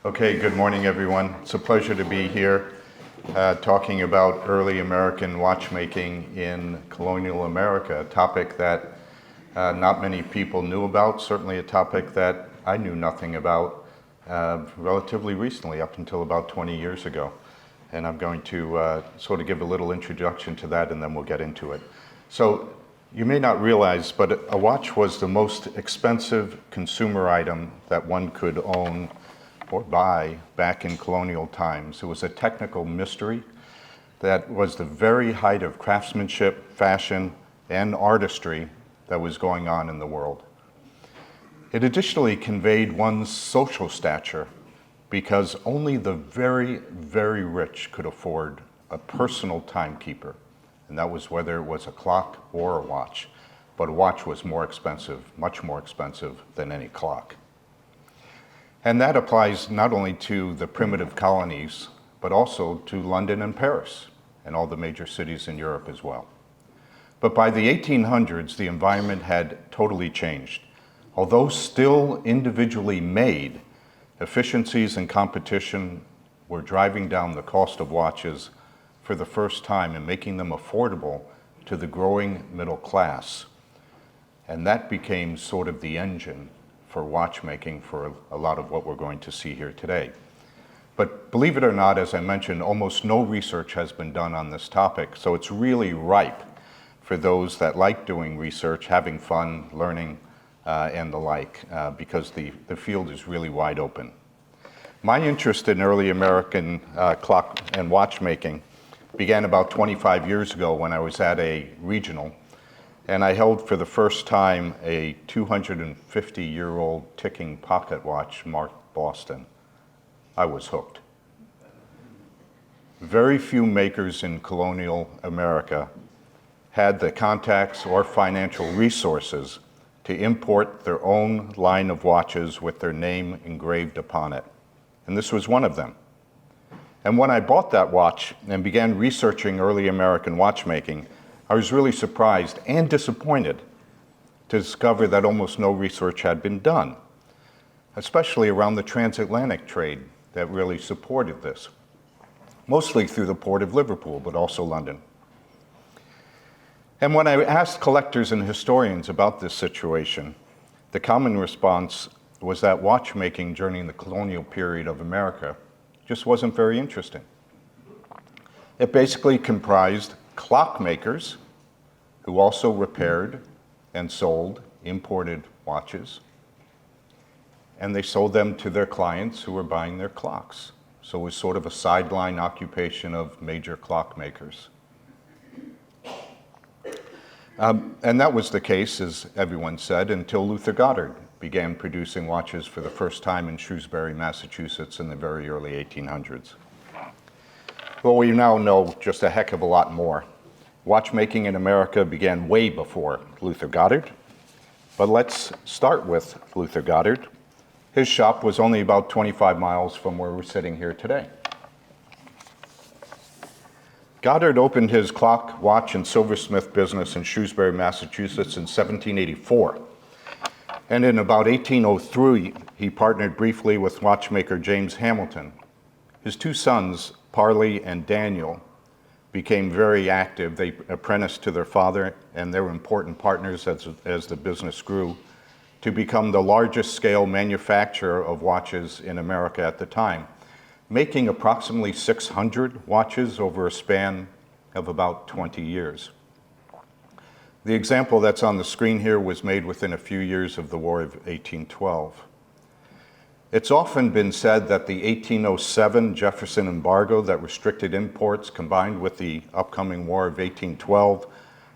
Okay, good morning, everyone. It's a pleasure to be here talking about early American watchmaking in colonial America, a topic that not many people knew about, certainly a topic that I knew nothing about relatively recently, up until about 20 years ago. And I'm going to sort of give a little introduction to that, and then we'll get into it. So you may not realize, but a watch was the most expensive consumer item that one could own or buy back in colonial times. It was a technical mystery that was the very height of craftsmanship, fashion, and artistry that was going on in the world. It additionally conveyed one's social stature because only the very, very rich could afford a personal timekeeper, and that was whether it was a clock or a watch. But a watch was more expensive, much more expensive than any clock. And that applies not only to the primitive colonies, but also to London and Paris, and all the major cities in Europe as well. But by the 1800s, the environment had totally changed. Although still individually made, efficiencies and competition were driving down the cost of watches for the first time and making them affordable to the growing middle class. And that became sort of the engine for watchmaking for a lot of what we're going to see here today. But believe it or not, as I mentioned, almost no research has been done on this topic, so it's really ripe for those that like doing research, having fun, learning, and the like, because the field is really wide open. My interest in early American clock and watchmaking began about 25 years ago when I was at a regional, and I held for the first time a 250-year-old ticking pocket watch marked Boston. I was hooked. Very few makers in colonial America had the contacts or financial resources to import their own line of watches with their name engraved upon it. And this was one of them. And when I bought that watch and began researching early American watchmaking, I was really surprised and disappointed to discover that almost no research had been done, especially around the transatlantic trade that really supported this, mostly through the port of Liverpool, but also London. And when I asked collectors and historians about this situation, the common response was that watchmaking during the colonial period of America just wasn't very interesting. It basically comprised clockmakers who also repaired and sold imported watches, and they sold them to their clients who were buying their clocks. So it was sort of a sideline occupation of major clockmakers. And that was the case, as everyone said, until Luther Goddard began producing watches for the first time in Shrewsbury, Massachusetts in the very early 1800s. Well, we now know just a heck of a lot more. Watchmaking in America began way before Luther Goddard, but let's start with Luther Goddard. His shop was only about 25 miles from where we're sitting here today. Goddard opened his clock, watch, and silversmith business in Shrewsbury, Massachusetts in 1784. And in about 1803, he partnered briefly with watchmaker James Hamilton. His two sons, Parley and Daniel, became very active. They apprenticed to their father, and they were important partners as the business grew, to become the largest scale manufacturer of watches in America at the time, making approximately 600 watches over a span of about 20 years. The example that's on the screen here was made within a few years of the War of 1812. It's often been said that the 1807 Jefferson embargo that restricted imports combined with the upcoming War of 1812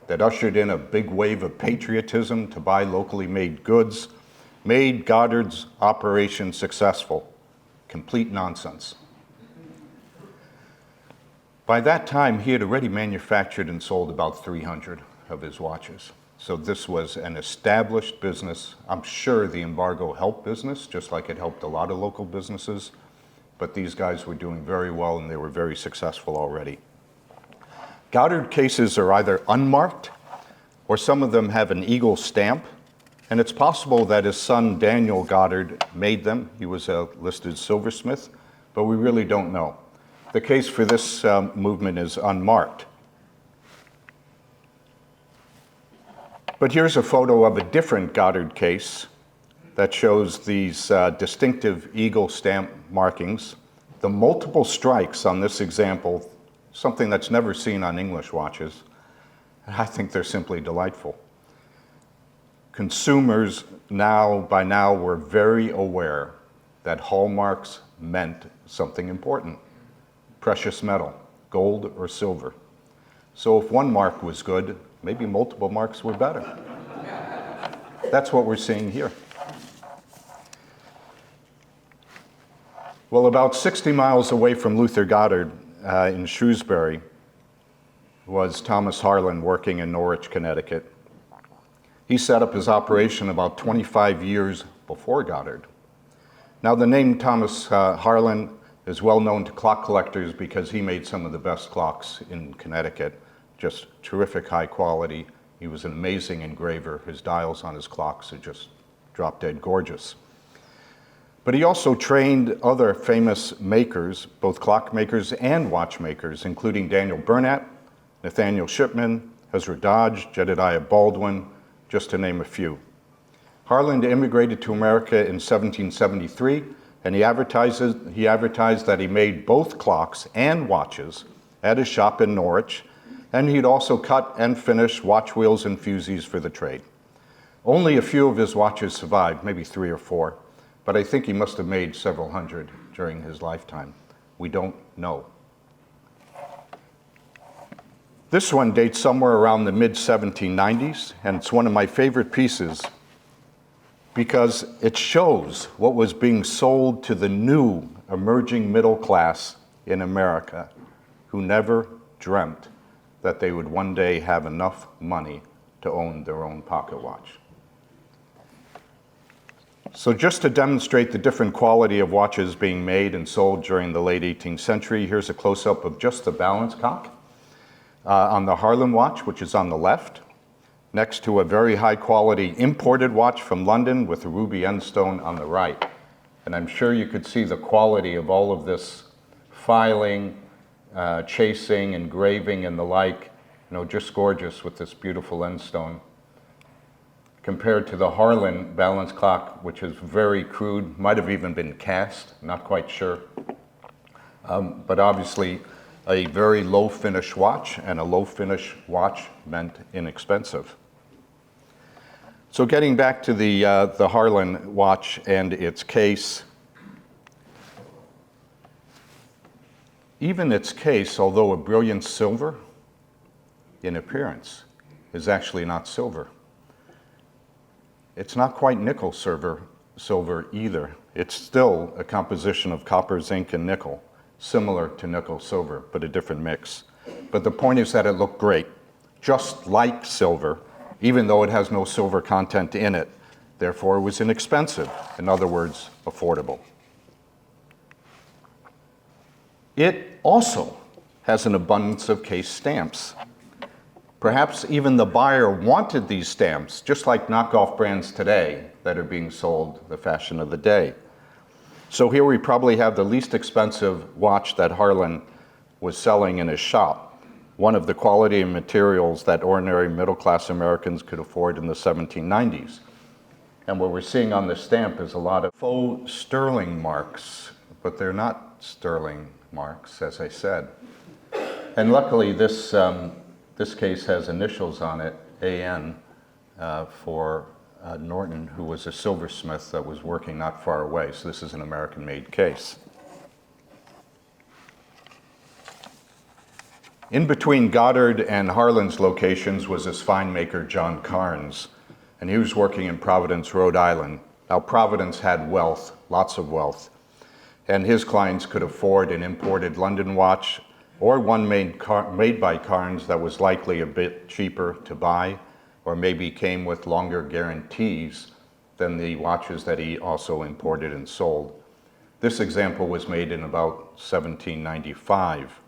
that ushered in a big wave of patriotism to buy locally made goods made Goddard's operation successful. Complete nonsense. By that time, he had already manufactured and sold about 300 of his watches. So this was an established business. I'm sure the embargo helped business, just like it helped a lot of local businesses, but these guys were doing very well and they were very successful already. Goddard cases are either unmarked or some of them have an eagle stamp And it's possible that his son Daniel Goddard made them. He was a listed silversmith, but we really don't know. The case for this movement is unmarked. But here's a photo of a different Goddard case that shows these distinctive eagle stamp markings. The multiple strikes on this example, something that's never seen on English watches. I think they're simply delightful. Consumers by now were very aware that hallmarks meant something important. Precious metal, gold or silver. So if one mark was good, maybe multiple marks were better. That's what we're seeing here. Well, about 60 miles away from Luther Goddard in Shrewsbury was Thomas Harland working in Norwich, Connecticut. He set up his operation about 25 years before Goddard. Now, the name Thomas Harland is well known to clock collectors because he made some of the best clocks in Connecticut, just terrific high quality. He was an amazing engraver. His dials on his clocks are just drop dead gorgeous. But he also trained other famous makers, both clockmakers and watchmakers, including Daniel Burnett, Nathaniel Shipman, Ezra Dodge, Jedediah Baldwin, just to name a few. Harland immigrated to America in 1773, and he advertised that he made both clocks and watches at his shop in Norwich, and he'd also cut and finish watch wheels and fusees for the trade. Only a few of his watches survived, maybe 3 or 4, but I think he must have made several hundred during his lifetime. We don't know. This one dates somewhere around the mid-1790s, and it's one of my favorite pieces because it shows what was being sold to the new emerging middle class in America who never dreamt that they would one day have enough money to own their own pocket watch. So just to demonstrate the different quality of watches being made and sold during the late 18th century, here's a close-up of just the balance cock on the Harland watch, which is on the left, next to a very high-quality imported watch from London with a ruby end stone on the right. And I'm sure you could see the quality of all of this filing, chasing, engraving, and the like, just gorgeous with this beautiful end stone. Compared to the Harland balance clock, which is very crude, might have even been cast, not quite sure. But obviously a very low finish watch, and a low finish watch meant inexpensive. So getting back to the Harland watch and its case, even its case, although a brilliant silver in appearance, is actually not silver. It's not quite nickel silver either. It's still a composition of copper, zinc, and nickel, similar to nickel silver, but a different mix. But the point is that it looked great, just like silver, even though it has no silver content in it. Therefore, it was inexpensive. In other words, affordable. It also has an abundance of case stamps. Perhaps even the buyer wanted these stamps, just like knockoff brands today that are being sold, the fashion of the day. So here we probably have the least expensive watch that Harland was selling in his shop, one of the quality and materials that ordinary middle-class Americans could afford in the 1790s. And what we're seeing on this stamp is a lot of faux sterling marks, but they're not sterling marks, as I said. And luckily, this case has initials on it, AN, for Norton, who was a silversmith that was working not far away. So this is an American-made case. In between Goddard and Harland's locations was his fine maker, John Cairns, and he was working in Providence, Rhode Island. Now, Providence had wealth, lots of wealth, and his clients could afford an imported London watch or one made by Cairns that was likely a bit cheaper to buy, or maybe came with longer guarantees than the watches that he also imported and sold. This example was made in about 1795.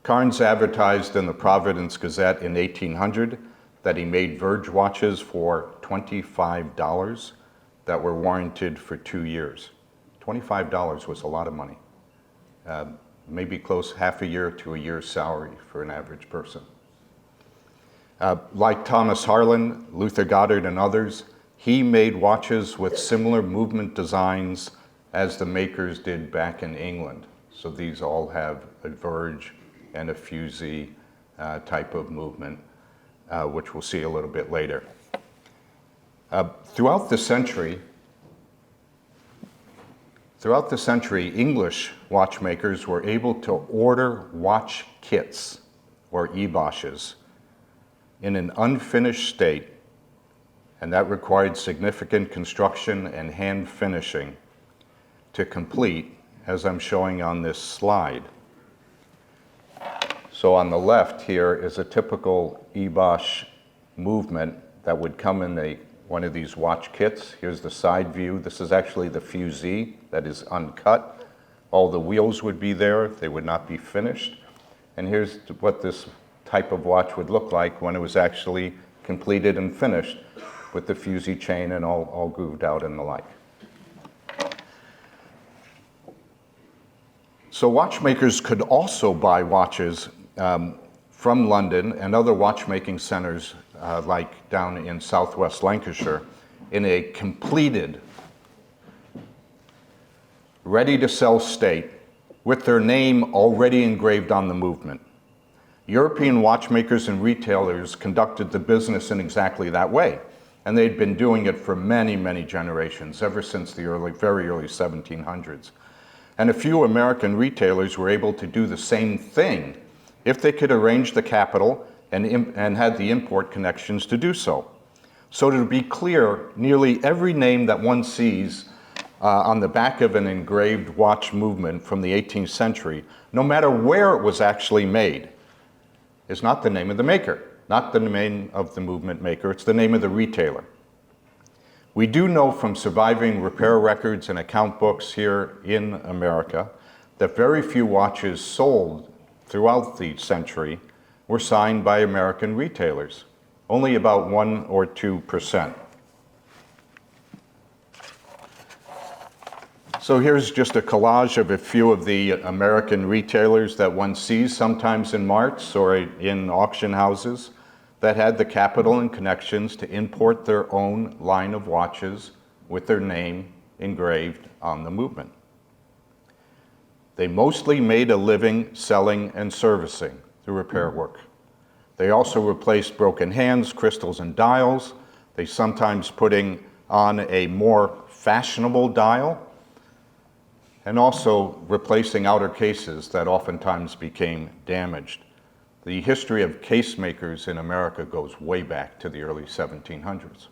Cairns advertised in the Providence Gazette in 1800 that he made Verge watches for $25 that were warranted for 2 years. $25 was a lot of money. Maybe close half a year to a year's salary for an average person. Like Thomas Harland, Luther Goddard, and others, he made watches with similar movement designs as the makers did back in England. So these all have a verge and a fusee type of movement, which we'll see a little bit later. Throughout the century, English watchmakers were able to order watch kits, or eboches, in an unfinished state, and that required significant construction and hand finishing to complete, as I'm showing on this slide. So on the left here is a typical eboche movement that would come in one of these watch kits. Here's the side view. This is actually the fusee that is uncut. All the wheels would be there. They would not be finished. And here's what this type of watch would look like when it was actually completed and finished, with the fusee chain and all grooved out and the like. So watchmakers could also buy watches from London and other watchmaking centers like down in southwest Lancashire in a completed, ready-to-sell state with their name already engraved on the movement. European watchmakers and retailers conducted the business in exactly that way, and they'd been doing it for many, many generations, ever since the very early 1700s. And a few American retailers were able to do the same thing if they could arrange the capital and had the import connections to do so. So to be clear, nearly every name that one sees on the back of an engraved watch movement from the 18th century, no matter where it was actually made, is not the name of the maker, not the name of the movement maker, it's the name of the retailer. We do know from surviving repair records and account books here in America that very few watches sold throughout the century were signed by American retailers, only about 1 or 2%. So here's just a collage of a few of the American retailers that one sees sometimes in marts or in auction houses that had the capital and connections to import their own line of watches with their name engraved on the movement. They mostly made a living selling and servicing the repair work. They also replaced broken hands, crystals, and dials. They sometimes putting on a more fashionable dial, and also replacing outer cases that oftentimes became damaged. The history of case makers in America goes way back to the early 1700s.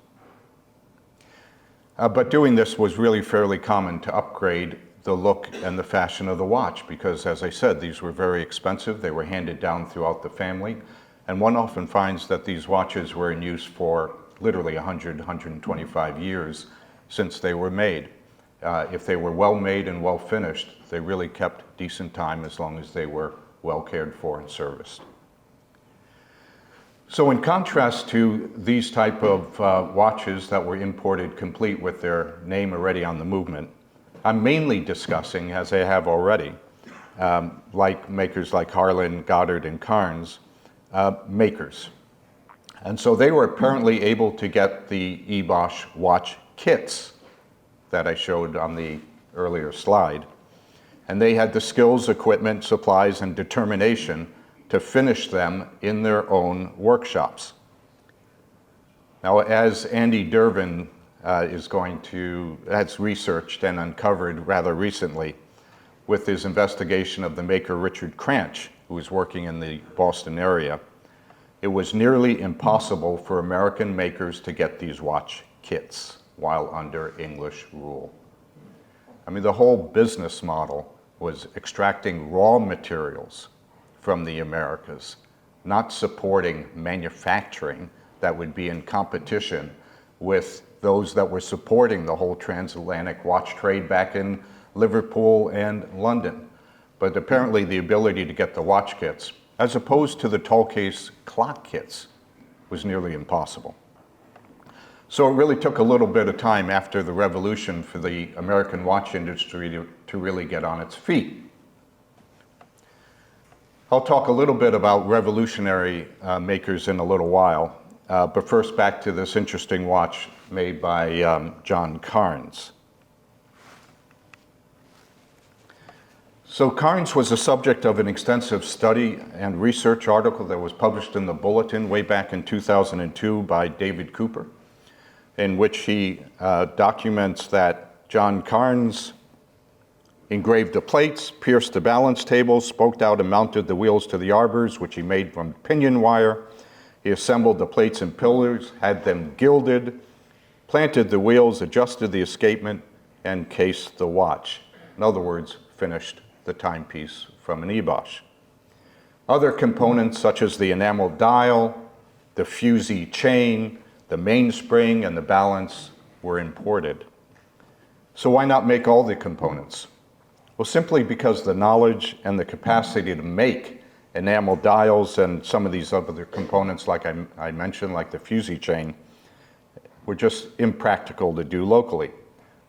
But doing this was really fairly common to upgrade the look and the fashion of the watch because, as I said, these were very expensive. They were handed down throughout the family, and one often finds that these watches were in use for literally 100, 125 years since they were made. If they were well made and well finished, they really kept decent time as long as they were well cared for and serviced. So in contrast to these type of watches that were imported complete with their name already on the movement, I'm mainly discussing, as I have already, like makers like Harland, Goddard, and Cairns, makers. And so they were apparently able to get the eboche watch kits that I showed on the earlier slide. And they had the skills, equipment, supplies, and determination to finish them in their own workshops. Now, as Andy Dervin has researched and uncovered rather recently with his investigation of the maker Richard Cranch, who was working in the Boston area, it was nearly impossible for American makers to get these watch kits while under English rule. I mean, the whole business model was extracting raw materials from the Americas, not supporting manufacturing that would be in competition with those that were supporting the whole transatlantic watch trade back in Liverpool and London. But apparently the ability to get the watch kits, as opposed to the tall case clock kits, was nearly impossible. So it really took a little bit of time after the revolution for the American watch industry to really get on its feet. I'll talk a little bit about revolutionary makers in a little while, but first back to this interesting watch made by John Cairns. So Cairns was the subject of an extensive study and research article that was published in the Bulletin way back in 2002 by David Cooper, in which he documents that John Cairns engraved the plates, pierced the balance tables, spoked out and mounted the wheels to the arbors, which he made from pinion wire. He assembled the plates and pillars, had them gilded, planted the wheels, adjusted the escapement, and cased the watch. In other words, finished the timepiece from an ebosh. Other components such as the enamel dial, the fusee chain, the mainspring, and the balance were imported. So why not make all the components? Well, simply because the knowledge and the capacity to make enamel dials and some of these other components, like I mentioned, like the fusee chain, were just impractical to do locally.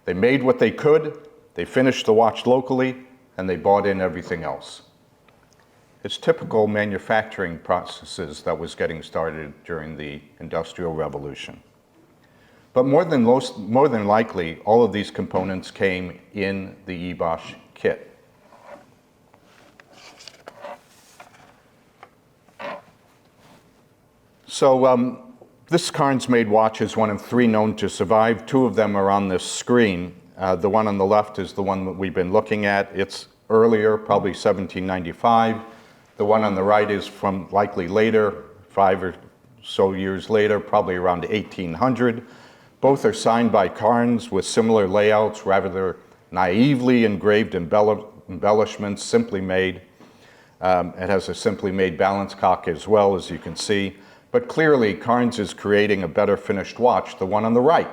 They made what they could, they finished the watch locally, and they bought in everything else. It's typical manufacturing processes that was getting started during the Industrial Revolution. But more than likely, all of these components came in the ebosh kit. So this Cairns-made watch is one of 3 known to survive. 2 of them are on this screen. The one on the left is the one that we've been looking at. It's earlier, probably 1795. The one on the right is from likely later, 5 or so years later, probably around 1800. Both are signed by Cairns with similar layouts, rather naively engraved embellishments, simply made. It has a simply made balance cock as well, as you can see. But clearly, Cairns is creating a better finished watch, the one on the right,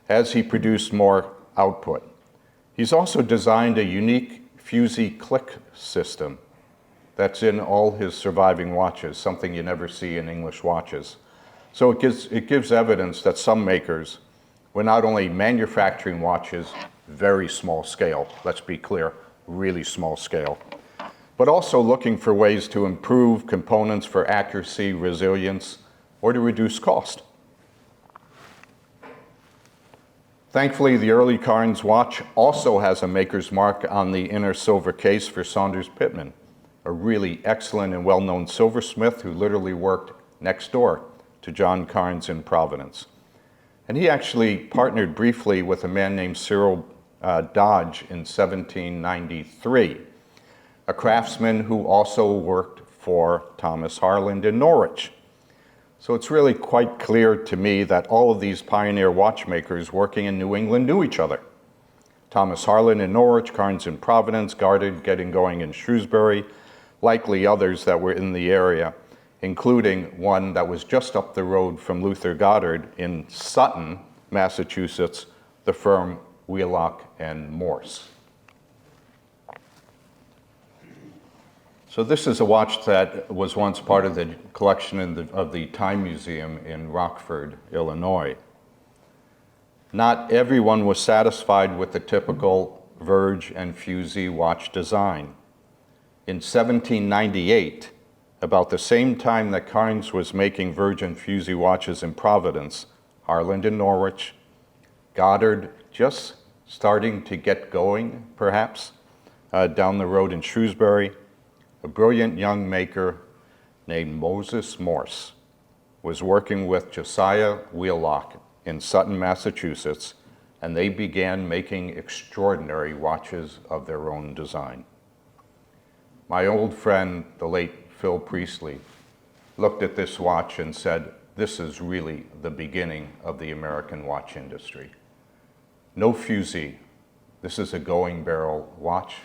as he produced more output. He's also designed a unique fusee click system that's in all his surviving watches, something you never see in English watches. So it gives evidence that some makers were not only manufacturing watches, very small scale, let's be clear, really small scale, but also looking for ways to improve components for accuracy, resilience, or to reduce cost. Thankfully, the early Cairns watch also has a maker's mark on the inner silver case for Saunders Pittman, a really excellent and well-known silversmith who literally worked next door to John Cairns in Providence. And he actually partnered briefly with a man named Cyril Dodge in 1793, a craftsman who also worked for Thomas Harland in Norwich. So it's really quite clear to me that all of these pioneer watchmakers working in New England knew each other. Thomas Harland in Norwich, Cairns in Providence, Goddard getting going in Shrewsbury, likely others that were in the area, including one that was just up the road from Luther Goddard in Sutton, Massachusetts, the firm Wheelock and Morse. So this is a watch that was once part of the collection of the Time Museum in Rockford, Illinois. Not everyone was satisfied with the typical verge and fusee watch design. In 1798, about the same time that Cairns was making verge and fusee watches in Providence, Harland in Norwich, Goddard just starting to get going, perhaps, down the road in Shrewsbury, a brilliant young maker named Moses Morse was working with Josiah Wheelock in Sutton, Massachusetts, and they began making extraordinary watches of their own design. My old friend, the late Phil Priestley, looked at this watch and said, "This is really the beginning of the American watch industry. No fusee. This is a going barrel watch,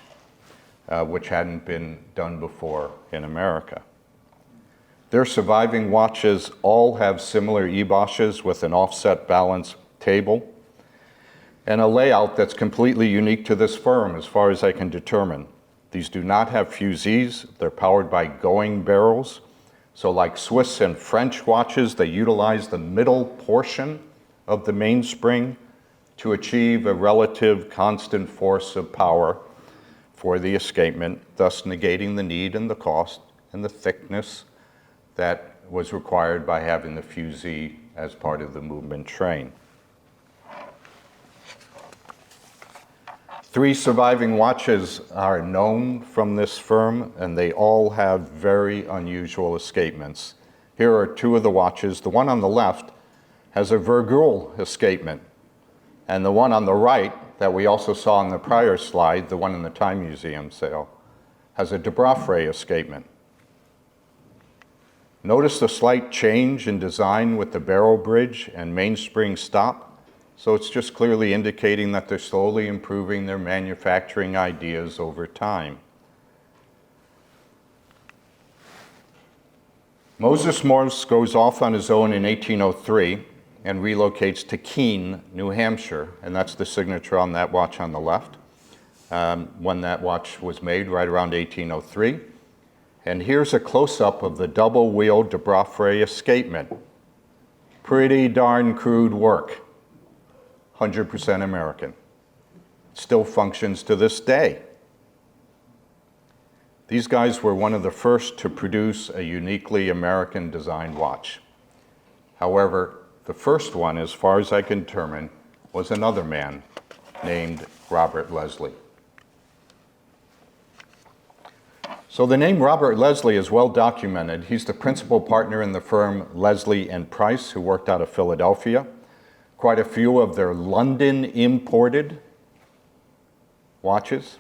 which hadn't been done before in America." Their surviving watches all have similar eboshes with an offset balance table and a layout that's completely unique to this firm as far as I can determine. These do not have fusees. They're powered by going barrels. So like Swiss and French watches, they utilize the middle portion of the mainspring to achieve a relative constant force of power for the escapement, thus negating the need and the cost and the thickness that was required by having the fusee as part of the movement train. 3 surviving watches are known from this firm, and they all have very unusual escapements. Here are 2 of the watches. The one on the left has a Virgule escapement, and the one on the right that we also saw in the prior slide, the one in the Time Museum sale, has a de Broffret escapement. Notice the slight change in design with the barrel bridge and mainspring stop. So it's just clearly indicating that they're slowly improving their manufacturing ideas over time. Moses Morse goes off on his own in 1803 and relocates to Keene, New Hampshire, and that's the signature on that watch on the left, when that watch was made, right around 1803. And here's a close-up of the double-wheel de Broffret escapement. Pretty darn crude work. 100% American. Still functions to this day. These guys were one of the first to produce a uniquely American designed watch. However, the first one, as far as I can determine, was another man named Robert Leslie. So the name Robert Leslie is well documented. He's the principal partner in the firm Leslie and Price, who worked out of Philadelphia. Quite a few of their London imported watches,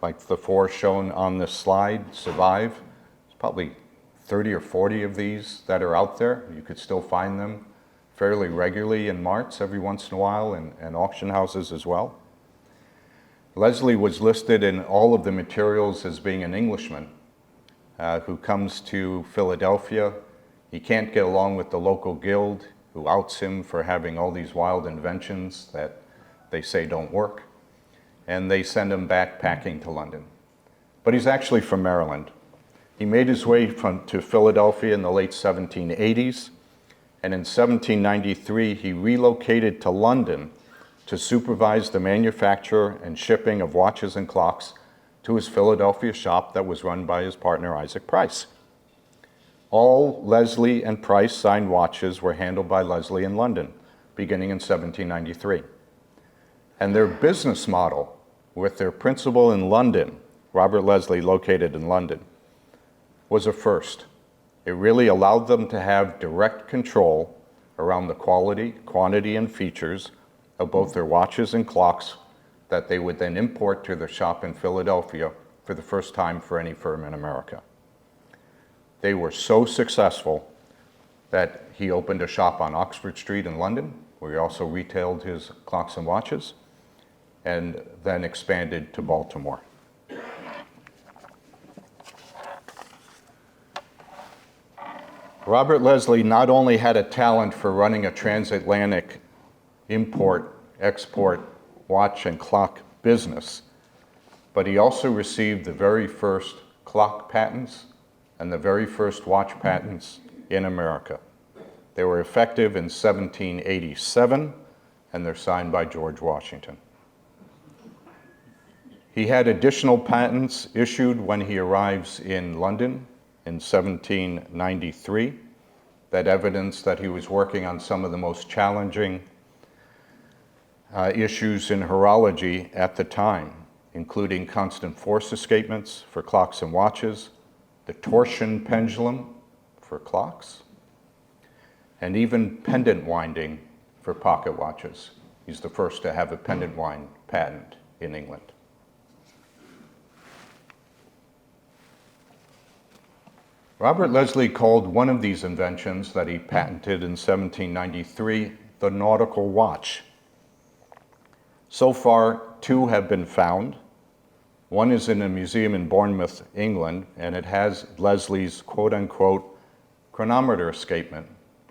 like the 4 shown on this slide, survive. There's probably 30 or 40 of these that are out there. You could still find them fairly regularly in marts every once in a while, and auction houses as well. Leslie was listed in all of the materials as being an Englishman who comes to Philadelphia. He can't get along with the local guild, who outs him for having all these wild inventions that they say don't work, and they send him back packing to London. But he's actually from Maryland. He made his way to Philadelphia in the late 1780s, and in 1793 he relocated to London to supervise the manufacture and shipping of watches and clocks to his Philadelphia shop that was run by his partner Isaac Price. All Leslie and Price signed watches were handled by Leslie in London, beginning in 1793. And their business model, with their principal in London, Robert Leslie, located in London, was a first. It really allowed them to have direct control around the quality, quantity, and features of both their watches and clocks that they would then import to their shop in Philadelphia for the first time for any firm in America. They were so successful that he opened a shop on Oxford Street in London, where he also retailed his clocks and watches, and then expanded to Baltimore. Robert Leslie not only had a talent for running a transatlantic import, export, watch and clock business, but he also received the very first clock patents and the very first watch patents in America. They were effective in 1787, and they're signed by George Washington. He had additional patents issued when he arrives in London in 1793 that evidence that he was working on some of the most challenging issues in horology at the time, including constant force escapements for clocks and watches, the torsion pendulum for clocks, and even pendant winding for pocket watches. He's the first to have a pendant wind patent in England. Robert Leslie called one of these inventions that he patented in 1793 the nautical watch. So far, 2 have been found. One is in a museum in Bournemouth, England, and it has Leslie's quote-unquote chronometer escapement,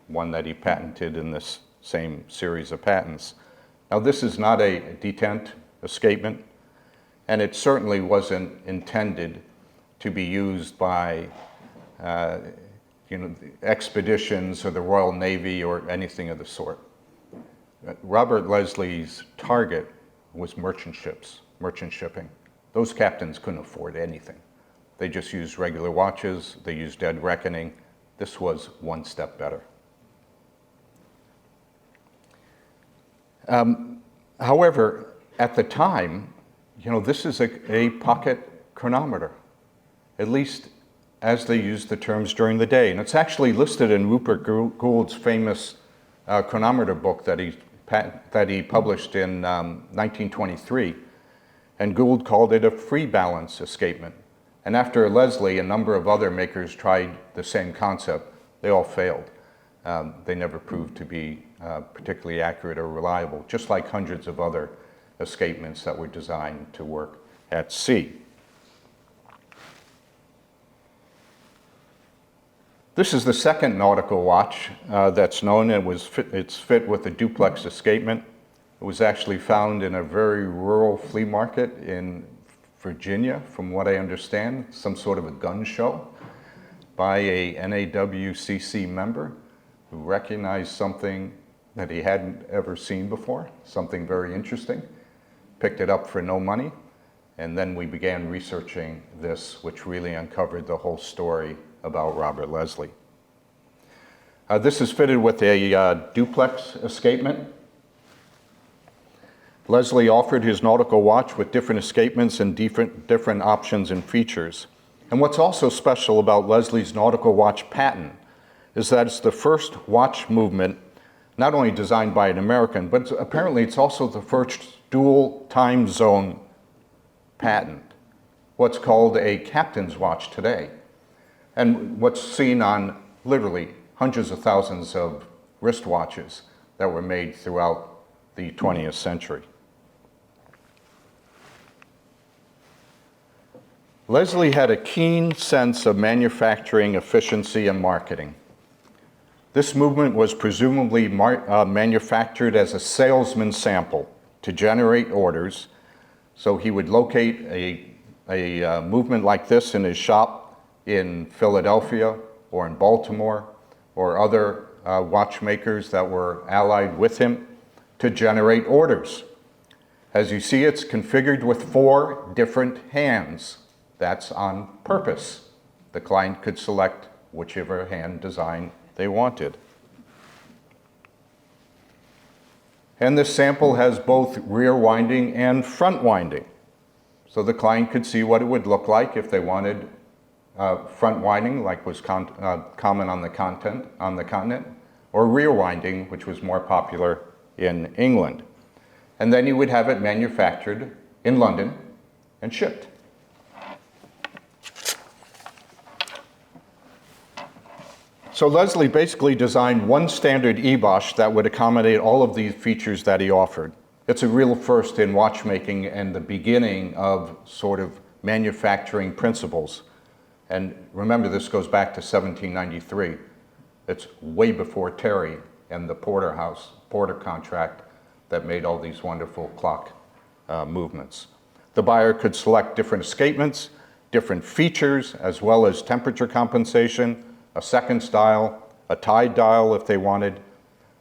one that he patented in this same series of patents. Now, this is not a detent escapement, and it certainly wasn't intended to be used by expeditions or the Royal Navy or anything of the sort. Robert Leslie's target was merchant ships, merchant shipping. Those captains couldn't afford anything. They just used regular watches, they used dead reckoning. This was one step better. However, at the time, this is a pocket chronometer, at least as they used the terms during the day. And it's actually listed in Rupert Gould's famous chronometer book that he published in 1923. And Gould called it a free balance escapement. And after Leslie, a number of other makers tried the same concept. They all failed. They never proved to be particularly accurate or reliable, just like hundreds of other escapements that were designed to work at sea. This is the second nautical watch that's known. It's fit with a duplex escapement. It was actually found in a very rural flea market in Virginia, from what I understand, some sort of a gun show by a NAWCC member who recognized something that he hadn't ever seen before, something very interesting, picked it up for no money, and then we began researching this, which really uncovered the whole story about Robert Leslie. This is fitted with a duplex escapement. Leslie offered his nautical watch with different escapements and different options and features. And what's also special about Leslie's nautical watch patent is that it's the first watch movement, not only designed by an American, but apparently it's also the first dual time zone patent, what's called a captain's watch today. And what's seen on literally hundreds of thousands of wristwatches that were made throughout the 20th century. Leslie had a keen sense of manufacturing efficiency and marketing. This movement was presumably manufactured as a salesman's sample to generate orders. So he would locate a movement like this in his shop in Philadelphia or in Baltimore or other watchmakers that were allied with him to generate orders. As you see, it's configured with 4 different hands. That's on purpose. The client could select whichever hand design they wanted. And this sample has both rear winding and front winding. So the client could see what it would look like if they wanted front winding, like was common on the continent, or rear winding, which was more popular in England. And then you would have it manufactured in London and shipped. So Leslie basically designed one standard e-Bosch that would accommodate all of these features that he offered. It's a real first in watchmaking and the beginning of sort of manufacturing principles. And remember, this goes back to 1793. It's way before Terry and the Porter contract that made all these wonderful clock movements. The buyer could select different escapements, different features, as well as temperature compensation, a second style, a tide dial if they wanted.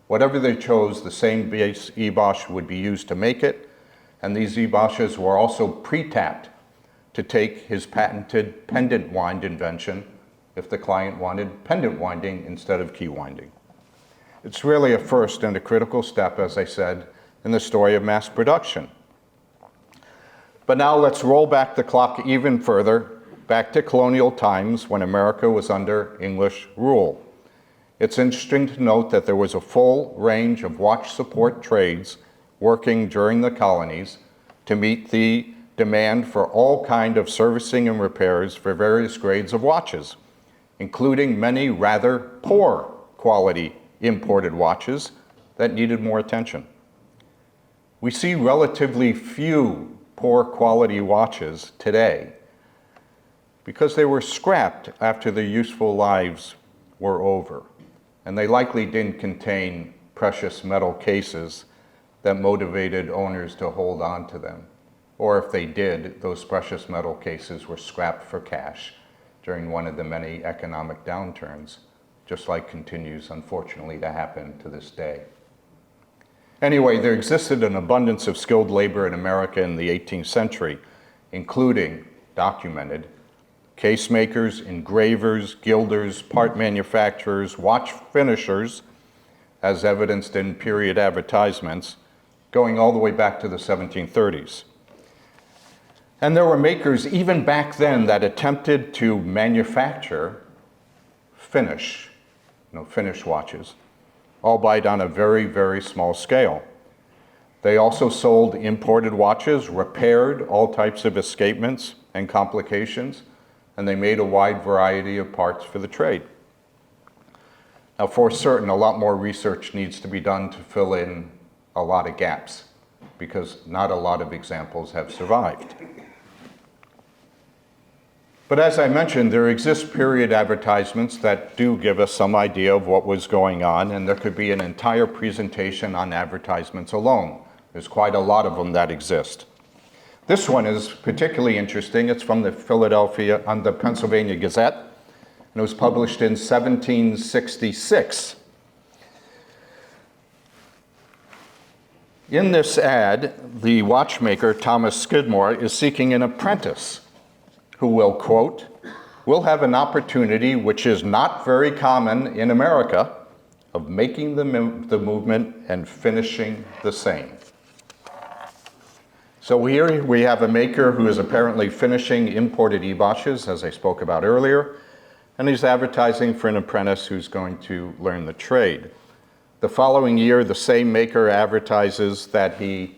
Whatever they chose, the same base e-Bosch would be used to make it, and these e-Bosches were also pre-tapped to take his patented pendant wind invention if the client wanted pendant winding instead of key winding. It's really a first and a critical step, as I said, in the story of mass production. But now let's roll back the clock even further, back to colonial times when America was under English rule. It's interesting to note that there was a full range of watch support trades working during the colonies to meet the demand for all kind of servicing and repairs for various grades of watches, including many rather poor quality imported watches that needed more attention. We see relatively few poor quality watches today because they were scrapped after their useful lives were over, and they likely didn't contain precious metal cases that motivated owners to hold on to them. Or if they did, those precious metal cases were scrapped for cash during one of the many economic downturns just like continues, unfortunately, to happen to this day. Anyway, there existed an abundance of skilled labor in America in the 18th century, including, documented, case makers, engravers, gilders, part manufacturers, watch finishers, as evidenced in period advertisements, going all the way back to the 1730s. And there were makers even back then that attempted to manufacture finish watches, albeit on a very, very small scale. They also sold imported watches, repaired all types of escapements and complications, and they made a wide variety of parts for the trade. Now, for certain, a lot more research needs to be done to fill in a lot of gaps, because not a lot of examples have survived. But as I mentioned, there exist period advertisements that do give us some idea of what was going on, and there could be an entire presentation on advertisements alone. There's quite a lot of them that exist. This one is particularly interesting. It's from the Pennsylvania Gazette, and it was published in 1766. In this ad, the watchmaker, Thomas Skidmore, is seeking an apprentice who will, quote, "will have an opportunity which is not very common in America of making the movement and finishing the same." So here we have a maker who is apparently finishing imported e-watches, as I spoke about earlier, and he's advertising for an apprentice who's going to learn the trade. The following year, the same maker advertises that he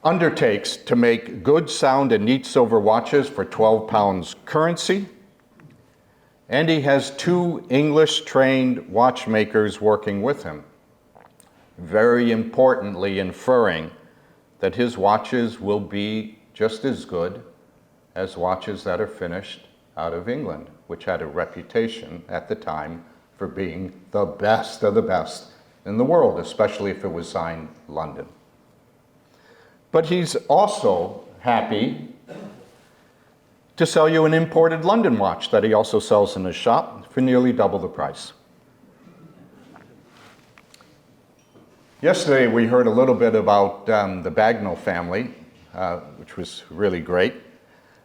undertakes to make good, sound, and neat silver watches for 12 pounds currency, and he has 2 English-trained watchmakers working with him, very importantly inferring that his watches will be just as good as watches that are finished out of England, which had a reputation at the time for being the best of the best in the world, especially if it was signed London. But he's also happy to sell you an imported London watch that he also sells in his shop for nearly double the price. Yesterday we heard a little bit about the Bagnall family, which was really great.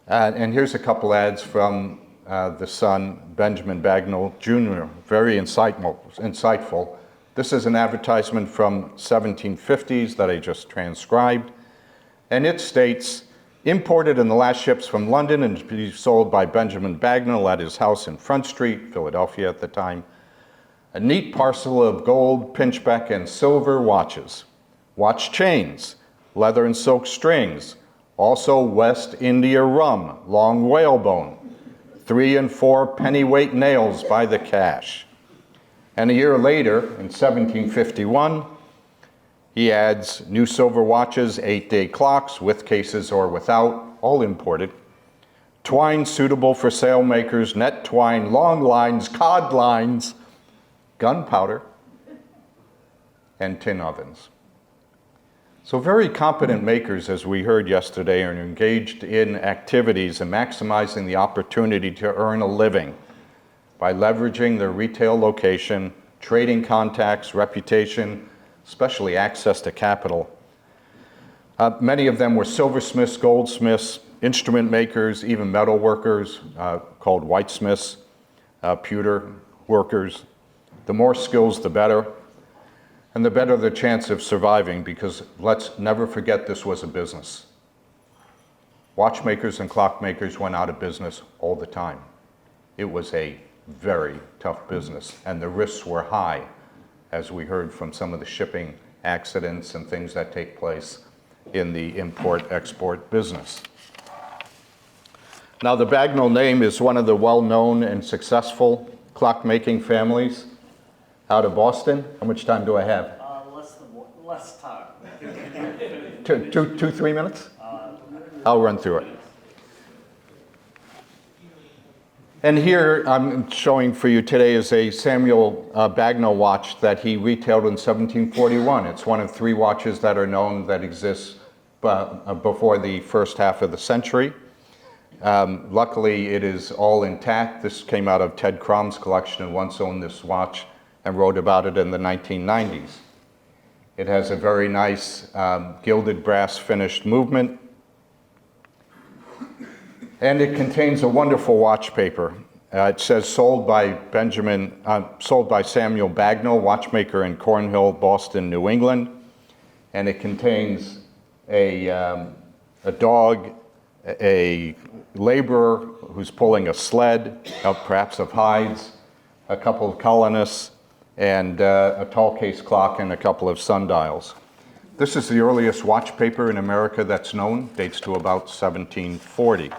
And here's a couple ads from the son, Benjamin Bagnall Jr., very insightful. This is an advertisement from 1750s that I just transcribed. And it states, imported in the last ships from London and to be sold by Benjamin Bagnall at his house in Front Street, Philadelphia at the time. A neat parcel of gold, pinchbeck, and silver watches. Watch chains, leather and silk strings, also West India rum, long whalebone, 3 and 4 pennyweight nails by the cash. And a year later, in 1751, he adds new silver watches, 8-day clocks, with cases or without, all imported. Twine suitable for sailmakers, net twine, long lines, cod lines, gunpowder, and tin ovens. So very competent makers, as we heard yesterday, are engaged in activities and maximizing the opportunity to earn a living by leveraging their retail location, trading contacts, reputation, especially access to capital. Many of them were silversmiths, goldsmiths, instrument makers, even metal workers called whitesmiths, pewter workers. The more skills, the better, and the better the chance of surviving, because let's never forget this was a business. Watchmakers and clockmakers went out of business all the time. It was a very tough business, and the risks were high, as we heard from some of the shipping accidents and things that take place in the import-export business. Now, the Bagnall name is one of the well-known and successful clockmaking families out of Boston. How much time do I have? Less time. 3 minutes? I'll run through it. And here I'm showing for you today is a Samuel Bagnall watch that he retailed in 1741. It's one of 3 watches that are known that exist before the first half of the century. Luckily, it is all intact. This came out of Ted Crom's collection, and once owned this watch and wrote about it in the 1990s. It has a very nice gilded brass finished movement, and it contains a wonderful watch paper. It says sold by Samuel Bagnall, watchmaker in Cornhill, Boston, New England, and it contains a dog, a laborer who's pulling a sled, perhaps of hides, a couple of colonists, and a tall case clock and a couple of sundials. This is the earliest watch paper in America that's known, dates to about 1740.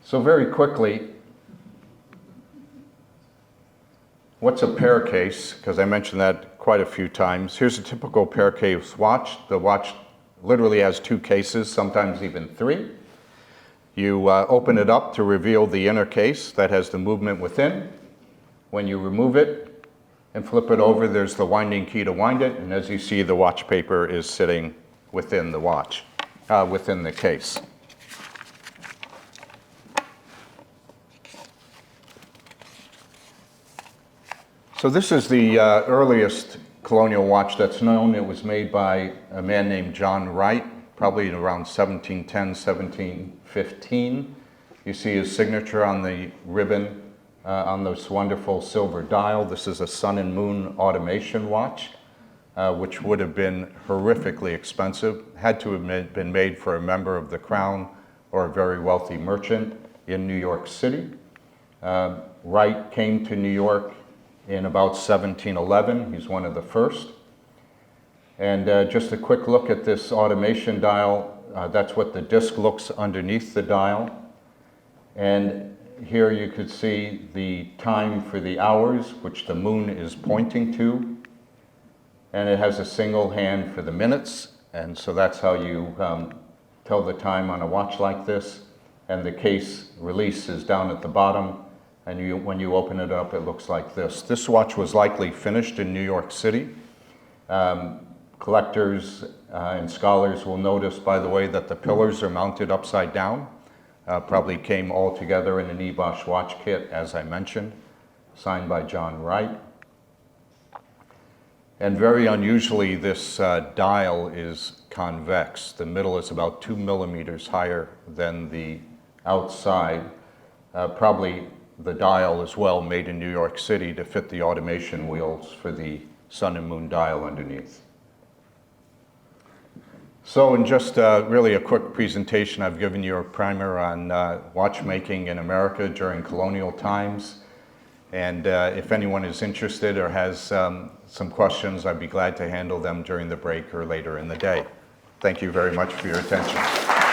So very quickly, what's a pear case? Because I mentioned that quite a few times. Here's a typical pear case watch. The watch literally has two cases, sometimes even three. You open it up to reveal the inner case that has the movement within. When you remove it and flip it over, there's the winding key to wind it, and as you see, the watch paper is sitting within the watch, within the case. So this is the earliest colonial watch that's known. It was made by a man named John Wright, probably around 1710, 1715. You see his signature on the ribbon on this wonderful silver dial. This is a sun and moon automation watch, which would have been horrifically expensive, had to have been made for a member of the Crown or a very wealthy merchant in New York City. Wright came to New York in about 1711. He's one of the first. And just a quick look at this automation dial. That's what the disc looks underneath the dial. And here you could see the time for the hours, which the moon is pointing to. And it has a single hand for the minutes. And so that's how you tell the time on a watch like this. And the case release is down at the bottom. And when you open it up, it looks like this. This watch was likely finished in New York City. Collectors and scholars will notice, by the way, that the pillars are mounted upside down. Probably came all together in an Ebosh watch kit, as I mentioned, signed by John Wright. And very unusually, this dial is convex. The middle is about 2 millimeters higher than the outside. Probably the dial as well, made in New York City to fit the automation wheels for the sun and moon dial underneath. So in just really a quick presentation, I've given you a primer on watchmaking in America during colonial times. And if anyone is interested or has some questions, I'd be glad to handle them during the break or later in the day. Thank you very much for your attention.